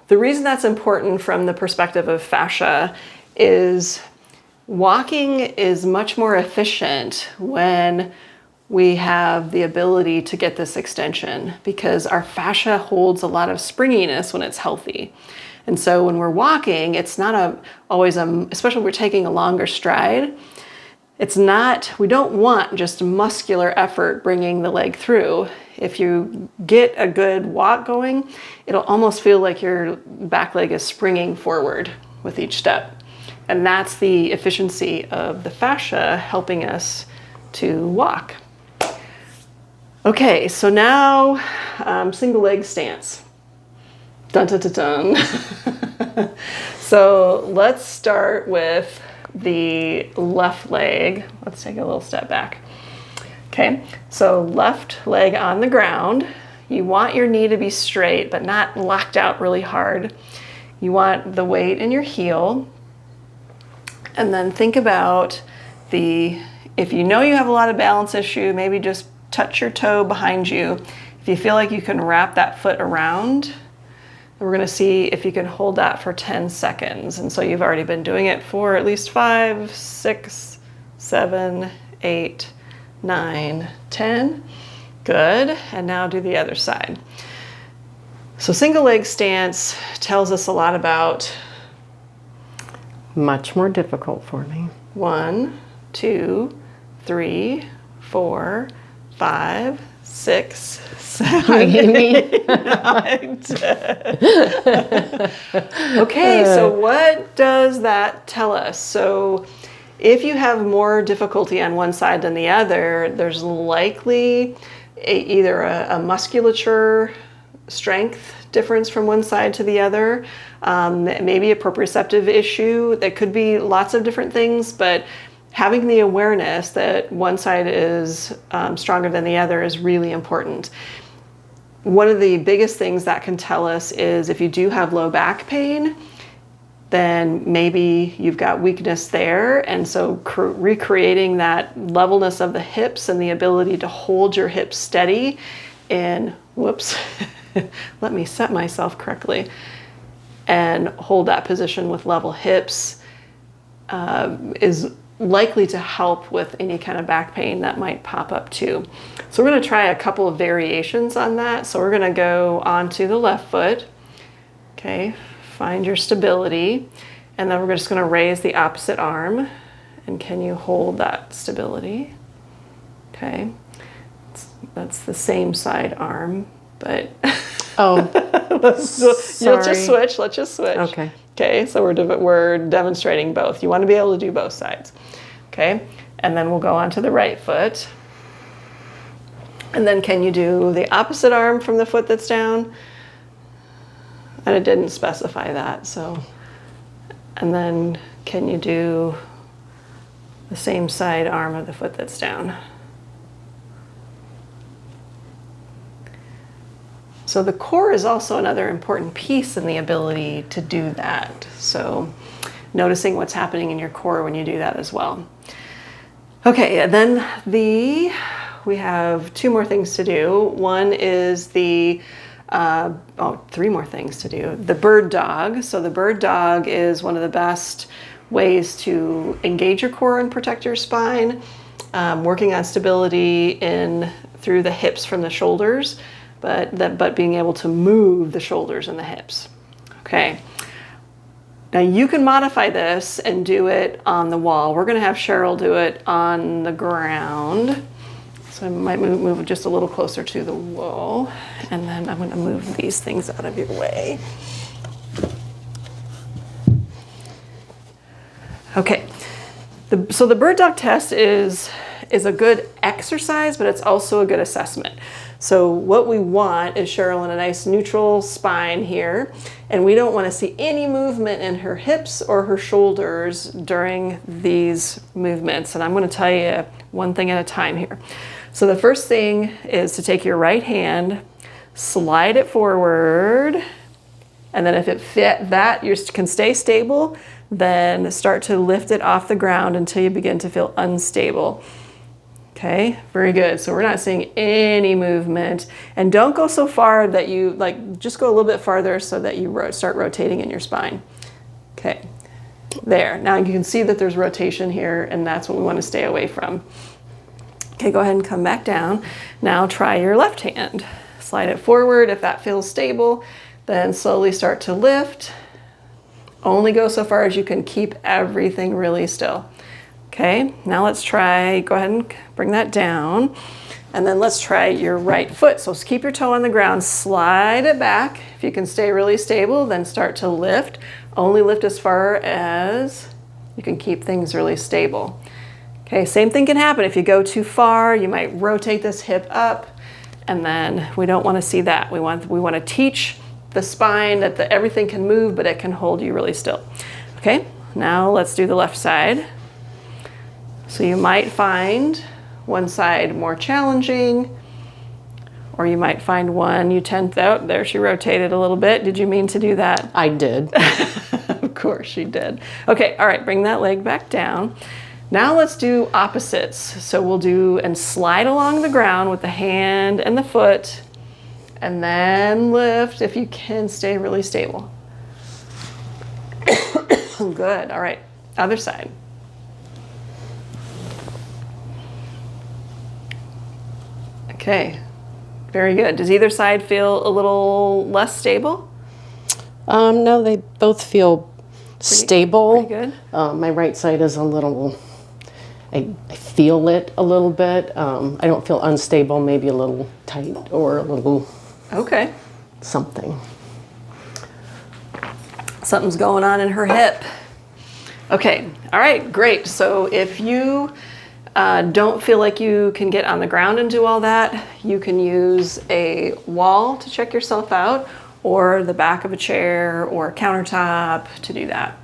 the reason that's important from the perspective of fascia is walking is much more efficient when we have the ability to get this extension, because our fascia holds a lot of springiness when it's healthy. And so when we're walking, it's not always especially when we're taking a longer stride, we don't want just muscular effort bringing the leg through. If you get a good walk going, it'll almost feel like your back leg is springing forward with each step. And that's the efficiency of the fascia helping us to walk. Okay, so now single leg stance. Dun dun dun dun. So let's start with the left leg. Let's take a little step back. Okay, so left leg on the ground. You want your knee to be straight, but not locked out really hard. You want the weight in your heel. And then think about if you know you have a lot of balance issue, maybe just touch your toe behind you. If you feel like you can wrap that foot around, we're going to see if you can hold that for 10 seconds. And so you've already been doing it for at least 5, 6, 7, 8, 9, 10. Good. And now do the other side. So single leg stance tells us a lot about. Much more difficult for me. 1, 2, 3, 4, 5, 6, 7, 8, 9, 10. Okay, so what does that tell us? So if you have more difficulty on one side than the other, there's likely either a musculature strength difference from one side to the other, maybe a proprioceptive issue. That could be lots of different things, but having the awareness that one side is stronger than the other is really important. One of the biggest things that can tell us is if you do have low back pain, then maybe you've got weakness there. And so recreating that levelness of the hips and the ability to hold your hips steady in, whoops, let me set myself correctly, and hold that position with level hips is likely to help with any kind of back pain that might pop up too. So we're going to try a couple of variations on that. So we're going to go onto the left foot. Okay, find your stability. And then we're just going to raise the opposite arm. And can you hold that stability? Okay, that's the same side arm, but Oh, let's just switch. Let's just switch. Okay. Okay, so we're demonstrating both. You want to be able to do both sides. Okay, and then we'll go on to the right foot. And then can you do the opposite arm from the foot that's down? And it didn't specify that, so. And then can you do the same side arm of the foot that's down? So the core is also another important piece in the ability to do that. So noticing what's happening in your core when you do that as well. Okay, and then we have 2 more things to do. One is 3 more things to do. The Birddog. So the Birddog is one of the best ways to engage your core and protect your spine, working on stability through the hips from the shoulders, but being able to move the shoulders and the hips. Okay. Now you can modify this and do it on the wall. We're going to have Cheryl do it on the ground. So I might move just a little closer to the wall, and then I'm going to move these things out of your way. Okay, so the Birddog test is a good exercise, but it's also a good assessment. So what we want is Cheryl in a nice neutral spine here, and we don't want to see any movement in her hips or her shoulders during these movements. And I'm going to tell you one thing at a time here. So the first thing is to take your right hand, slide it forward, and then if it fit that, you can stay stable, then start to lift it off the ground until you begin to feel unstable. Okay, very good. So we're not seeing any movement, and don't go so far that you just go a little bit farther so that you start rotating in your spine. Okay, there. Now you can see that there's rotation here, and that's what we want to stay away from. Okay, go ahead and come back down. Now try your left hand. Slide it forward. If that feels stable, then slowly start to lift. Only go so far as you can. Keep everything really still. Okay, now let's try, go ahead and bring that down. And then let's try your right foot. So keep your toe on the ground, slide it back. If you can stay really stable, then start to lift. Only lift as far as you can keep things really stable. Okay, same thing can happen. If you go too far, you might rotate this hip up, and then we don't want to see that. We want to teach the spine that everything can move, but it can hold you really still. Okay, now let's do the left side. So you might find one side more challenging, or you might find one you tend, oh, there she rotated a little bit. Did you mean to do that? I did. Of course she did. Okay, all right, bring that leg back down. Now let's do opposites. So we'll do and slide along the ground with the hand and the foot, and then lift if you can, stay really stable. Good, all right, other side. Okay, very good. Does either side feel a little less stable? No, they both feel stable. Pretty good. My right side is a little, I feel it a little bit. I don't feel unstable, maybe a little tight or a little okay. something. Something's going on in her hip. Okay, all right, great. So if you don't feel like you can get on the ground and do all that, you can use a wall to check yourself out, or the back of a chair or a countertop to do that.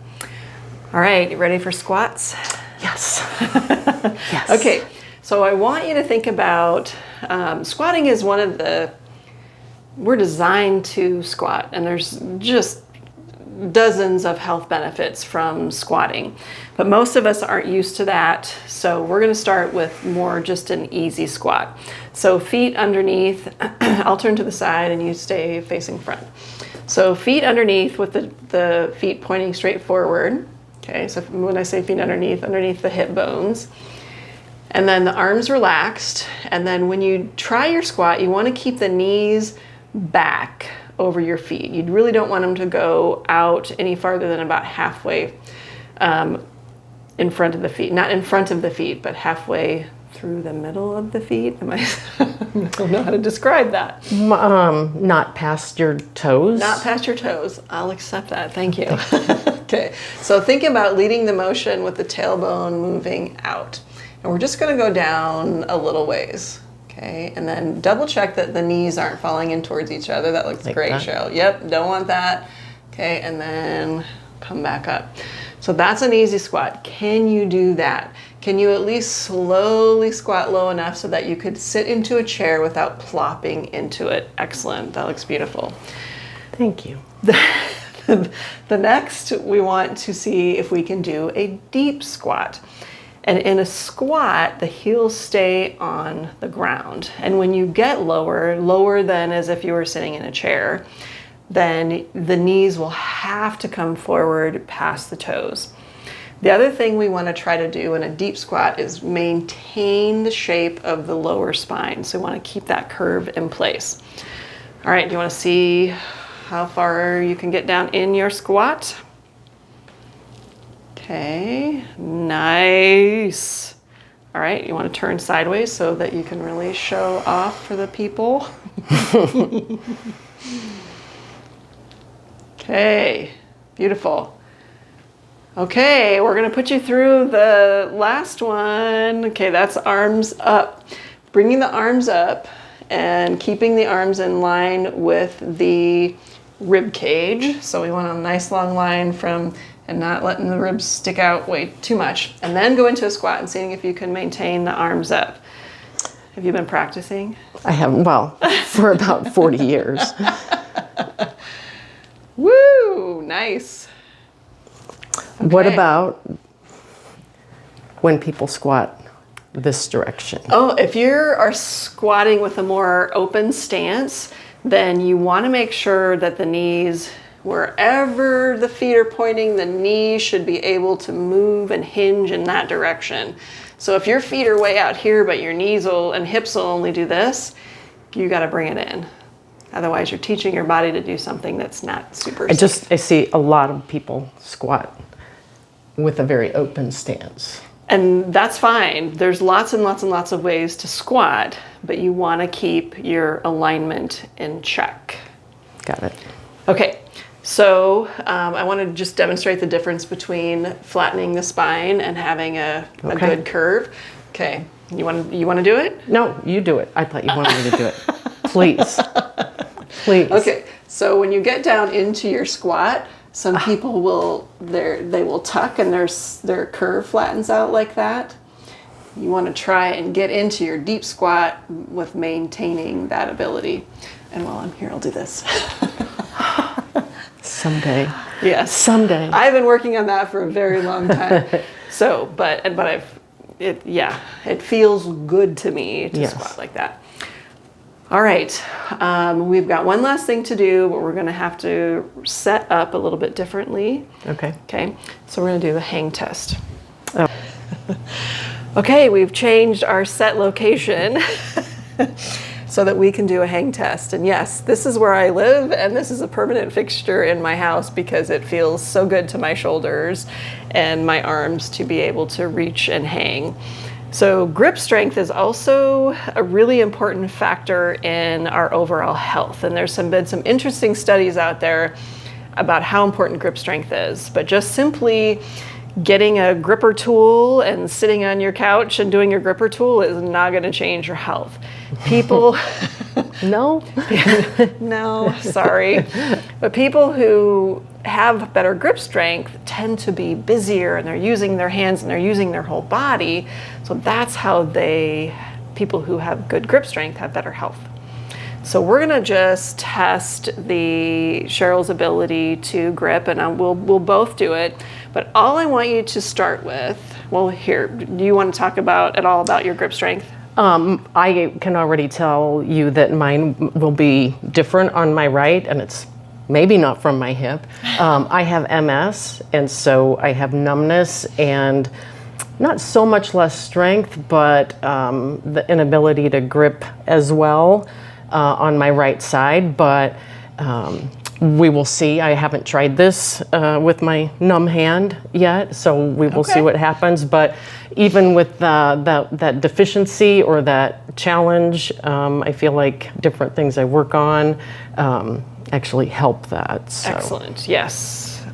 All right, you ready for squats? Yes. Yes. Okay, so I want you to think about, squatting is one of we're designed to squat, and there's just dozens of health benefits from squatting, but most of us aren't used to that. So we're going to start with more just an easy squat. So feet underneath, I'll turn to the side and you stay facing front. So feet underneath with the feet pointing straight forward. Okay, so when I say feet underneath the hip bones. And then the arms relaxed. And then when you try your squat, you want to keep the knees back over your feet. You really don't want them to go out any farther than about halfway in front of the feet. Not in front of the feet, but halfway through the middle of the feet. I don't know how to describe that. Not past your toes. Not past your toes. I'll accept that. Thank you. Okay, so think about leading the motion with the tailbone moving out. And we're just going to go down a little ways. Okay, and then double check that the knees aren't falling in towards each other. That looks like great, Cheryl. Yep, don't want that. Okay, and then come back up. So that's an easy squat. Can you do that? Can you at least slowly squat low enough so that you could sit into a chair without plopping into it? Excellent, that looks beautiful. Thank you. The next, we want to see if we can do a deep squat. And in a squat, the heels stay on the ground. And when you get lower than as if you were sitting in a chair, then the knees will have to come forward past the toes. The other thing we want to try to do in a deep squat is maintain the shape of the lower spine. So we want to keep that curve in place. All right, do you want to see how far you can get down in your squat? Okay, nice. All right, you want to turn sideways so that you can really show off for the people. Okay, beautiful. Okay, we're gonna put you through the last one. Okay, that's arms up. Bringing the arms up and keeping the arms in line with the rib cage. So we want a nice long line from, and not letting the ribs stick out way too much. And then go into a squat and seeing if you can maintain the arms up. Have you been practicing? I haven't, well, for about 40 years. Woo, nice. Okay. What about when people squat this direction? Oh, if you are squatting with a more open stance, then you want to make sure that the knees, wherever the feet are pointing, the knees should be able to move and hinge in that direction. So if your feet are way out here, but your knees and hips will only do this, you got to bring it in. Otherwise, you're teaching your body to do something that's not super safe. I see a lot of people squat with a very open stance. And that's fine. There's lots and lots and lots of ways to squat, but you want to keep your alignment in check. Got it. Okay, so I want to just demonstrate the difference between flattening the spine and having a good curve. Okay, you want to do it? No, you do it. I thought you wanted me to do it. Please. Please. Okay, so when you get down into your squat, some people they will tuck and their curve flattens out like that. You want to try and get into your deep squat with maintaining that ability. And while I'm here, I'll do this. Someday. Yes. Someday. I've been working on that for a very long time. It feels good to me to squat like that. All right, we've got one last thing to do, but we're gonna have to set up a little bit differently. Okay. Okay, so we're gonna do the hang test. Oh. Okay, we've changed our set location so that we can do a hang test. And yes, this is where I live, and this is a permanent fixture in my house because it feels so good to my shoulders and my arms to be able to reach and hang. So grip strength is also a really important factor in our overall health. And there's been some interesting studies out there about how important grip strength is. But just simply getting a gripper tool and sitting on your couch and doing your gripper tool is not going to change your health. People... No? No, sorry. But people who have better grip strength tend to be busier, and they're using their hands and they're using their whole body. So that's how people who have good grip strength have better health. So we're gonna just test Cheryl's ability to grip, and we'll both do it. But all I want you to start with, do you want to talk at all about your grip strength? I can already tell you that mine will be different on my right, and it's maybe not from my hip. I have MS, and so I have numbness and not so much less strength, but the inability to grip as well on my right side. But we will see. I haven't tried this with my numb hand yet, so we will see what happens. But even with that deficiency or that challenge, I feel like different things I work on actually help that. So. Excellent, yes.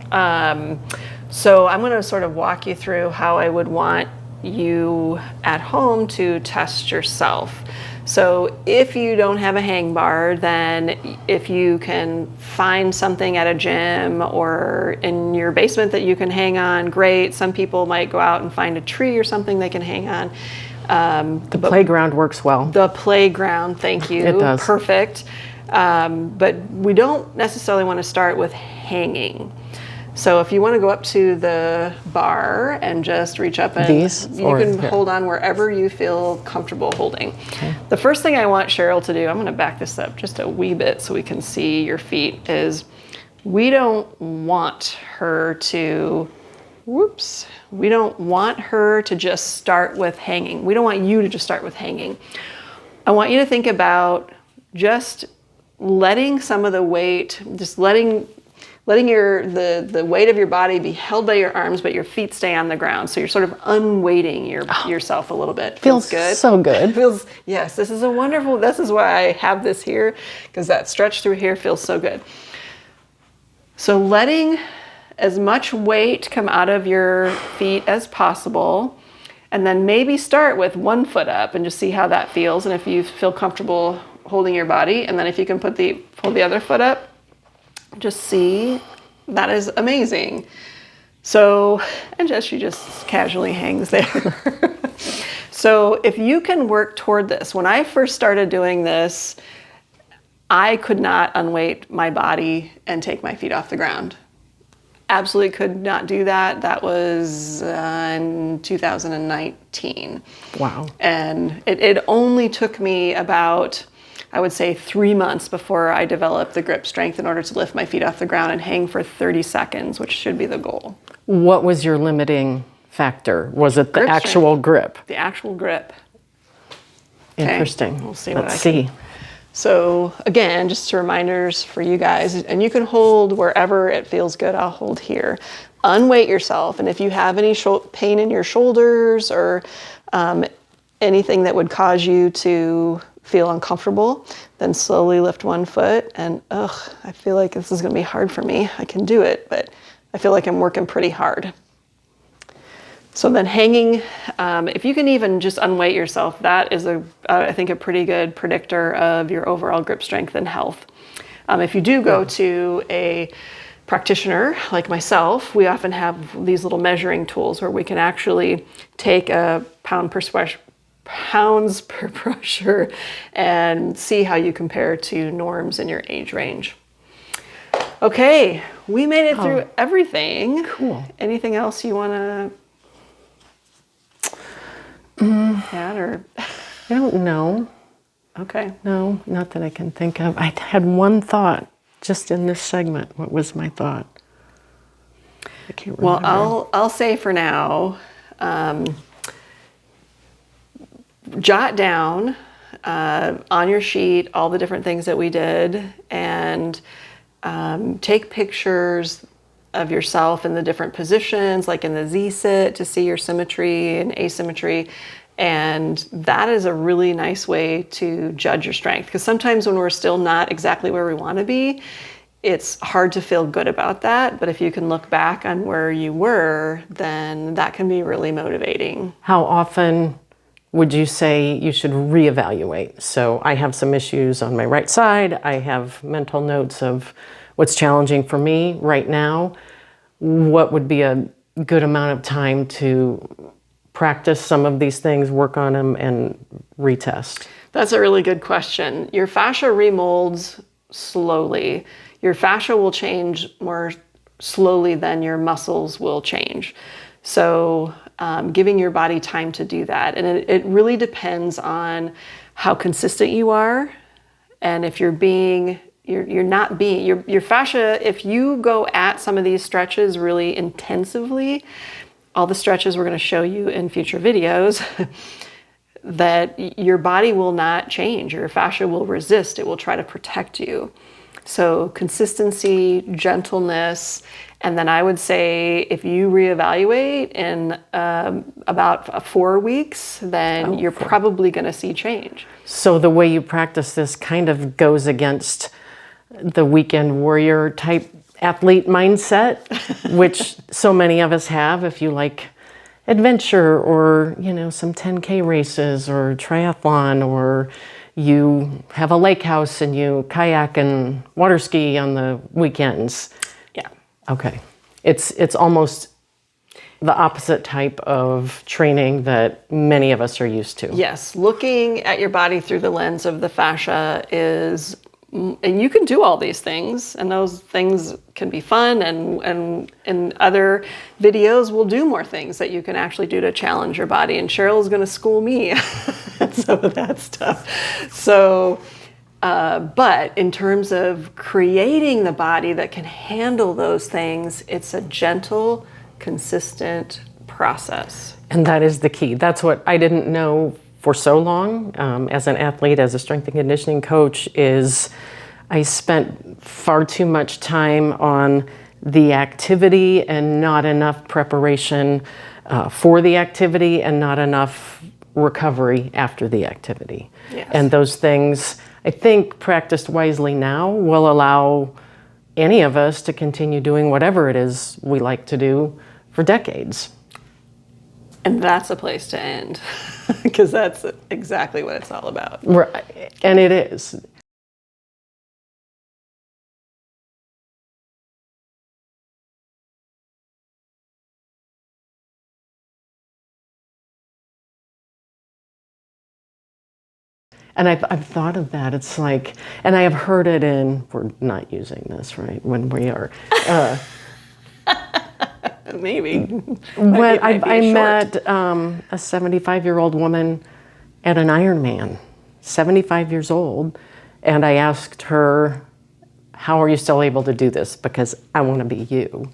So I'm going to sort of walk you through how I would want you at home to test yourself. So if you don't have a hang bar, then if you can find something at a gym or in your basement that you can hang on, great. Some people might go out and find a tree or something they can hang on. The playground works well. The playground, thank you. It does. Perfect. But we don't necessarily want to start with hanging. So if you want to go up to the bar and just reach up and you can hold on wherever you feel comfortable holding. Okay. The first thing I want Cheryl to do, I'm going to back this up just a wee bit so we can see your feet, is we don't want her to whoops, we don't want her to just start with hanging. We don't want you to just start with hanging. I want you to think about just letting some of the weight, just letting the weight of your body be held by your arms, but your feet stay on the ground. So you're sort of unweighting yourself a little bit. Feels good. So good. Yes, this is this is why I have this here, because that stretch through here feels so good. So letting as much weight come out of your feet as possible, and then maybe start with one foot up and just see how that feels. And if you feel comfortable holding your body, and then if you can pull the other foot up, just see, that is amazing. So, and she just casually hangs there. So if you can work toward this, when I first started doing this, I could not unweight my body and take my feet off the ground. Absolutely could not do that. That was in 2019. Wow. And it only took me about, I would say, 3 months before I developed the grip strength in order to lift my feet off the ground and hang for 30 seconds, which should be the goal. What was your limiting factor? Was it the actual grip? The actual grip. Interesting. Okay. We'll see Let's see. So again, just reminders for you guys, and you can hold wherever it feels good. I'll hold here. Unweight yourself, and if you have any pain in your shoulders or anything that would cause you to feel uncomfortable, then slowly lift one foot. And I feel like this is going to be hard for me. I can do it, but I feel like I'm working pretty hard. So then hanging, if you can even just unweight yourself, that is, I think, a pretty good predictor of your overall grip strength and health. If you do go to a practitioner like myself, we often have these little measuring tools where we can actually take a pounds per pressure and see how you compare to norms in your age range. Okay, we made it through everything. Cool. Anything else you want to add, or? I don't know. Okay. No, not that I can think of. I had one thought just in this segment. What was my thought? I can't remember. Well, I'll say for now, jot down on your sheet all the different things that we did, and take pictures of yourself in the different positions, like in the Z-sit, to see your symmetry and asymmetry. And that is a really nice way to judge your strength, because sometimes when we're still not exactly where we want to be, it's hard to feel good about that. But if you can look back on where you were, then that can be really motivating. How often would you say you should reevaluate? So I have some issues on my right side. I have mental notes of what's challenging for me right now. What would be a good amount of time to practice some of these things, work on them, and retest? That's a really good question. Your fascia remolds slowly. Your fascia will change more slowly than your muscles will change. So giving your body time to do that. And it really depends on how consistent you are, and if you're not being, your fascia, if you go at some of these stretches really intensively, all the stretches we're going to show you in future videos, that your body will not change. Your fascia will resist. It will try to protect you. So consistency, gentleness, and then I would say if you reevaluate in about 4 weeks, then you're probably going to see change. So the way you practice this kind of goes against the weekend warrior type athlete mindset, which so many of us have. If you like adventure, or some 10K races or triathlon, or you have a lake house and you kayak and water ski on the weekends. Yeah. Okay. It's almost the opposite type of training that many of us are used to. Yes. Looking at your body through the lens of the fascia is, and you can do all these things, and those things can be fun, and in other videos we'll do more things that you can actually do to challenge your body, and Cheryl's going to school me at some of that stuff. So but in terms of creating the body that can handle those things, it's a gentle consistent process. And that is the key. That's what I didn't know for so long as an athlete, as a strength and conditioning coach, is I spent far too much time on the activity and not enough preparation for the activity and not enough recovery after the activity. Yes. And those things, I think, practiced wisely now will allow any of us to continue doing whatever it is we like to do for decades. And that's a place to end, because that's exactly what it's all about. Right. And it is. And I've thought of that. It's like, and I have heard it in, we're not using this, right, when we are. Maybe. When I met a 75-year-old woman at an Ironman, 75 years old, and I asked her, how are you still able to do this? Because I want to be you.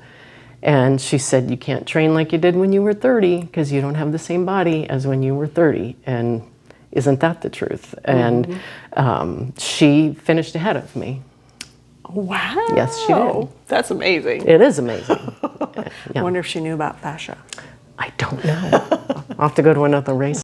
And she said, you can't train like you did when you were 30 because you don't have the same body as when you were 30. And isn't that the truth? Mm-hmm. And she finished ahead of me. Wow. Yes, she did. That's amazing. It is amazing. I wonder if she knew about fascia. I don't know. I'll have to go to another race.